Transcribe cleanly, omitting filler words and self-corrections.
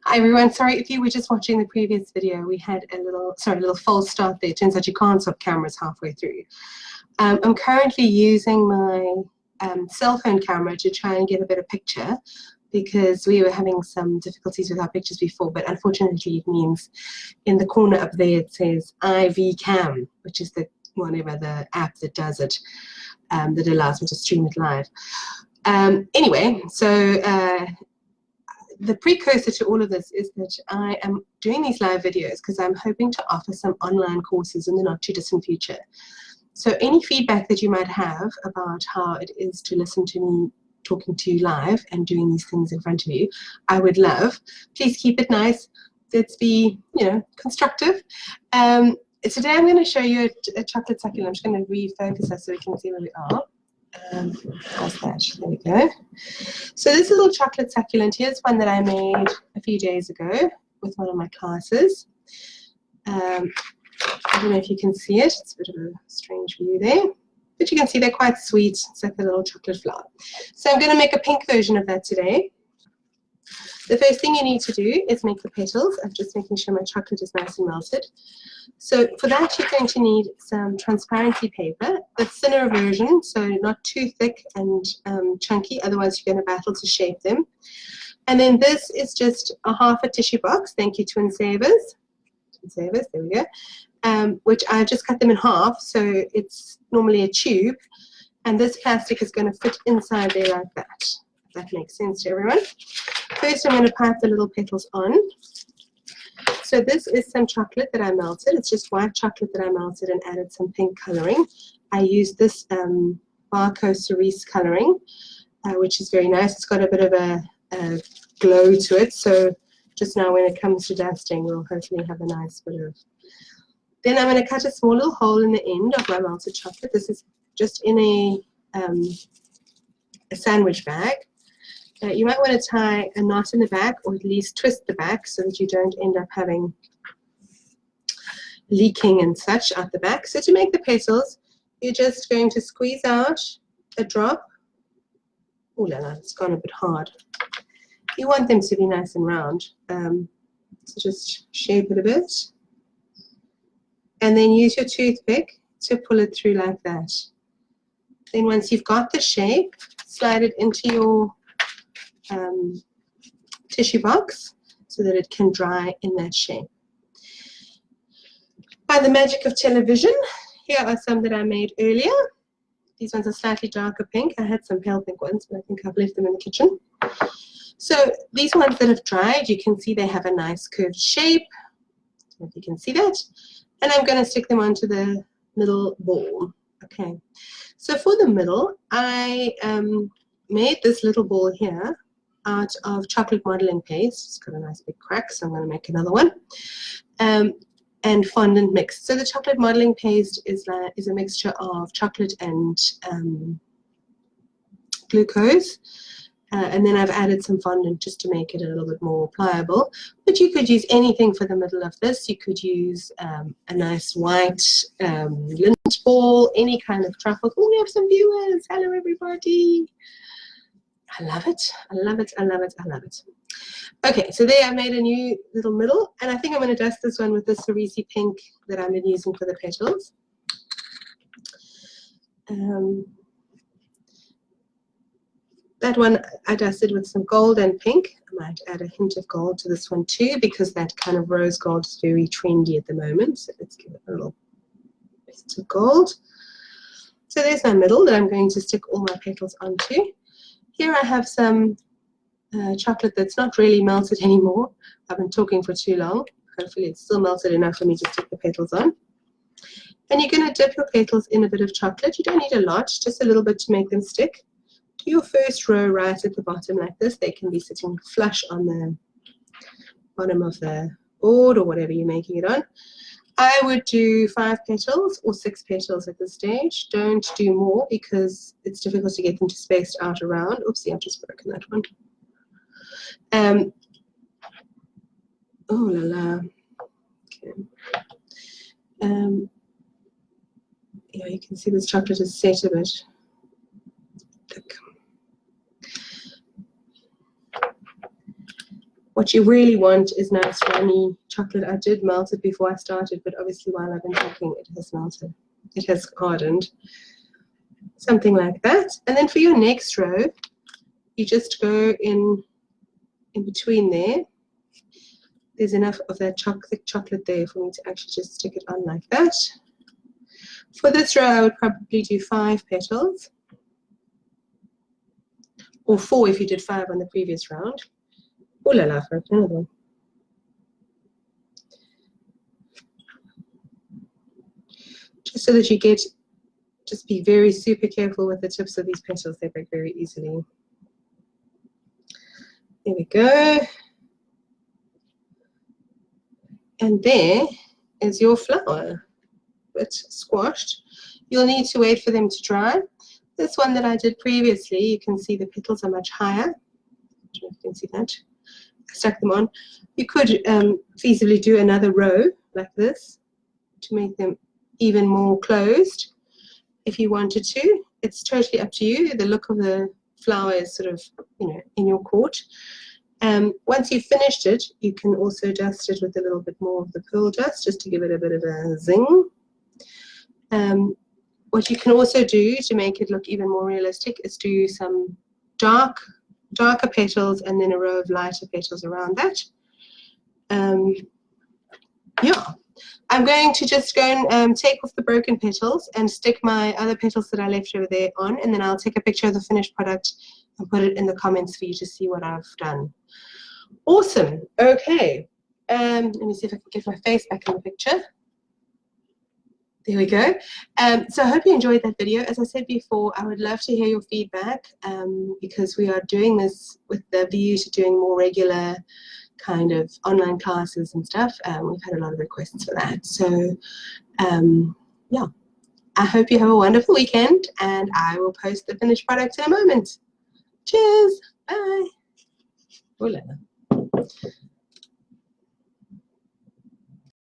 Hi everyone, sorry if you were just watching the previous video, we had a little false start there. It turns out you can't swap cameras halfway through. I'm currently using my cell phone camera to try and get a better picture because we were having some difficulties with our pictures before, but unfortunately it means in the corner up there it says IV Cam, which is the app that does it, that allows me to stream it live. Anyway, so the precursor to all of this is that I am doing these live videos because I'm hoping to offer some online courses in the not too distant future. So any feedback that you might have about how it is to listen to me talking to you live and doing these things in front of you, I would love. Please keep it nice. Let's be, constructive. Today I'm going to show you a chocolate succulent. I'm just going to refocus us so we can see where we are. How's that? There we go. So this little chocolate succulent, here's one that I made a few days ago with one of my classes. I don't know if you can see it. It's a bit of a strange view there. But you can see they're quite sweet. It's like a little chocolate flower. So I'm going to make a pink version of that today. The first thing you need to do is make the petals. I'm just making sure my chocolate is nice and melted. So for that, you're going to need some transparency paper, the thinner version, so not too thick and chunky, otherwise you're going to battle to shape them. And then this is just a half a tissue box. Thank you, Twin Savers. Twin Savers, there we go. Which I've just cut them in half, so it's normally a tube. And this plastic is going to fit inside there like that. If that makes sense to everyone. First, I'm going to pipe the little petals on. So this is some chocolate that I melted. It's just white chocolate that I melted and added some pink coloring. I used this Barco Cerise coloring, which is very nice. It's got a bit of a glow to it. So just now when it comes to dusting, we'll hopefully have a nice bit of... Then I'm going to cut a small little hole in the end of my melted chocolate. This is just in a sandwich bag. You might want to tie a knot in the back, or at least twist the back so that you don't end up having leaking and such out the back. So to make the petals, you're just going to squeeze out a drop. Oh la la, it's gone a bit hard. You want them to be nice and round. So just shape it a bit. And then use your toothpick to pull it through like that. Then once you've got the shape, slide it into your tissue box so that it can dry in that shape. By the magic of television, here are some that I made earlier. These ones are slightly darker pink. I had some pale pink ones, but I think I've left them in the kitchen. So these ones that have dried, you can see they have a nice curved shape. I don't know if you can see that. And I'm going to stick them onto the middle ball. Okay. So for the middle, I made this little ball here out of chocolate modeling paste. It's got a nice big crack, so I'm going to make another one. And fondant mixed. So the chocolate modeling paste is a mixture of chocolate and glucose. And then I've added some fondant just to make it a little bit more pliable. But you could use anything for the middle of this. You could use a nice white lint ball, any kind of truffle. Oh, we have some viewers. Hello, everybody. I love it. I love it. I love it. I love it. Okay, so there I made a new little middle, and I think I'm going to dust this one with the cerise pink that I've been using for the petals. That one I dusted with some gold and pink. I might add a hint of gold to this one too, because that kind of rose gold is very trendy at the moment. So let's give it a little bit of gold. So there's my middle that I'm going to stick all my petals onto. Here I have some chocolate that's not really melted anymore. I've been talking for too long. Hopefully it's still melted enough for me to stick the petals on. And you're going to dip your petals in a bit of chocolate. You don't need a lot, just a little bit to make them stick. Do your first row right at the bottom like this. They can be sitting flush on the bottom of the board or whatever you're making it on. I would do 5 petals or 6 petals at this stage. Don't do more because it's difficult to get them spaced out around. Oopsie, I've just broken that one. Oh la la. Okay. Yeah, you can see this chocolate is set a bit. Look. What you really want is nice runny chocolate. I did melt it before I started, but obviously while I've been cooking, it has melted. It has hardened. Something like that. And then for your next row, you just go in between there. There's enough of that thick chocolate there for me to actually just stick it on like that. For this row, I would probably do 5 petals. Or 4 if you did 5 on the previous round. Oh la la, for another one. Just so that you get, just be very super careful with the tips of these petals. They break very easily. There we go. And there is your flower. It's squashed. You'll need to wait for them to dry. This one that I did previously, you can see the petals are much higher. I don't know if you can see that. I stuck them on. You could feasibly do another row like this to make them even more closed if you wanted to. It's totally up to you. The look of the flower is sort of, you know, in your court. Once you've finished it, you can also dust it with a little bit more of the pearl dust just to give it a bit of a zing. What you can also do to make it look even more realistic is do some darker petals and then a row of lighter petals around that. Yeah, I'm going to just go and take off the broken petals and stick my other petals that I left over there on, and then I'll take a picture of the finished product and put it in the comments for you to see what I've done. Awesome. Okay. Let me see if I can get my face back in the picture. There we go. So I hope you enjoyed that video. As I said before, I would love to hear your feedback because we are doing this with the view to doing more regular kind of online classes and stuff. We've had a lot of requests for that. So yeah, I hope you have a wonderful weekend, and I will post the finished product in a moment. Cheers. Bye. Ooh la la.